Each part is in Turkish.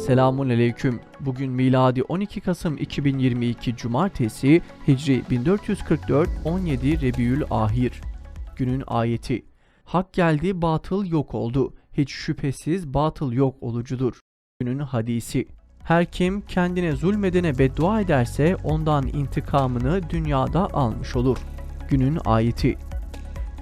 Selamünaleyküm. Bugün miladi 12 Kasım 2022 Cumartesi, Hicri 1444 17 Rebiülahir. Günün ayeti: Hak geldi, batıl yok oldu. Hiç şüphesiz batıl yok olucudur. Günün hadisi: Her kim kendine zulmedene beddua ederse ondan intikamını dünyada almış olur. Günün ayeti: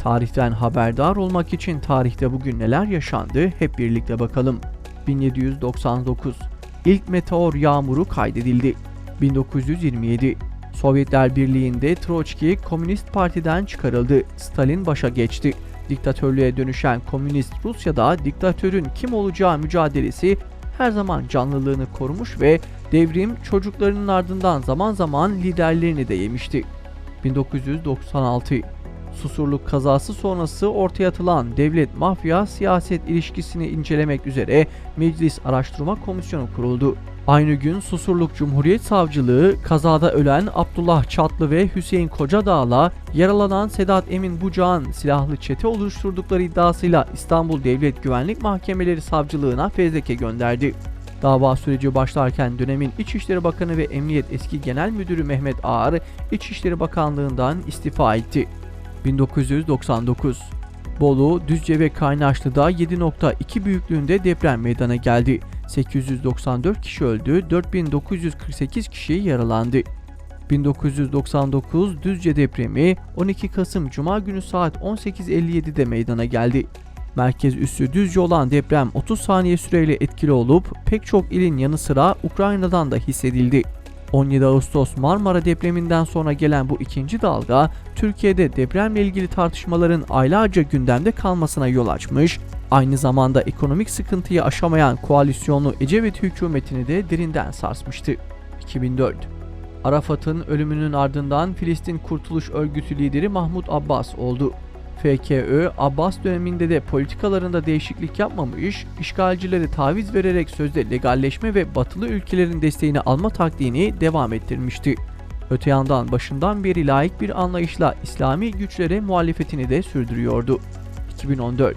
Tarihten haberdar olmak için tarihte bugün neler yaşandı hep birlikte bakalım. 1799 İlk meteor yağmuru kaydedildi. 1927 Sovyetler Birliği'nde Troçki Komünist Parti'den çıkarıldı. Stalin başa geçti. Diktatörlüğe dönüşen Komünist Rusya'da diktatörün kim olacağı mücadelesi her zaman canlılığını korumuş ve devrim çocuklarının ardından zaman zaman liderlerini de yemişti. 1996 Susurluk kazası sonrası ortaya atılan devlet-mafya siyaset ilişkisini incelemek üzere Meclis Araştırma Komisyonu kuruldu. Aynı gün Susurluk Cumhuriyet Savcılığı kazada ölen Abdullah Çatlı ve Hüseyin Kocadağ'la yaralanan Sedat Emin Bucak'ın silahlı çete oluşturdukları iddiasıyla İstanbul Devlet Güvenlik Mahkemeleri Savcılığına fezleke gönderdi. Dava süreci başlarken dönemin İçişleri Bakanı ve Emniyet Eski Genel Müdürü Mehmet Ağar, İçişleri Bakanlığından istifa etti. 1999 Bolu, Düzce ve Kaynaşlı'da 7.2 büyüklüğünde deprem meydana geldi. 894 kişi öldü, 4948 kişi yaralandı. 1999 Düzce depremi 12 Kasım Cuma günü saat 18.57'de meydana geldi. Merkez üssü Düzce olan deprem 30 saniye süreyle etkili olup pek çok ilin yanı sıra Ukrayna'dan da hissedildi. 17 Ağustos Marmara depreminden sonra gelen bu ikinci dalga, Türkiye'de depremle ilgili tartışmaların aylarca gündemde kalmasına yol açmış, aynı zamanda ekonomik sıkıntıyı aşamayan koalisyonlu Ecevit hükümetini de derinden sarsmıştı. 2004 Arafat'ın ölümünün ardından Filistin Kurtuluş Örgütü lideri Mahmut Abbas oldu. FKÖ, Abbas döneminde de politikalarında değişiklik yapmamış, işgalcilere taviz vererek sözde legalleşme ve batılı ülkelerin desteğini alma taktiğini devam ettirmişti. Öte yandan başından beri laik bir anlayışla İslami güçlere muhalefetini de sürdürüyordu. 2014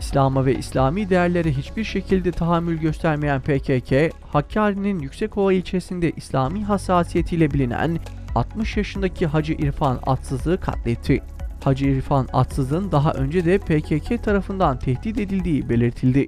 İslam'a ve İslami değerlere hiçbir şekilde tahammül göstermeyen PKK, Hakkari'nin Yüksekova ilçesinde İslami hassasiyetiyle bilinen 60 yaşındaki Hacı İrfan Atsız'ı katletti. Hacı İrfan Atsız'ın daha önce de PKK tarafından tehdit edildiği belirtildi.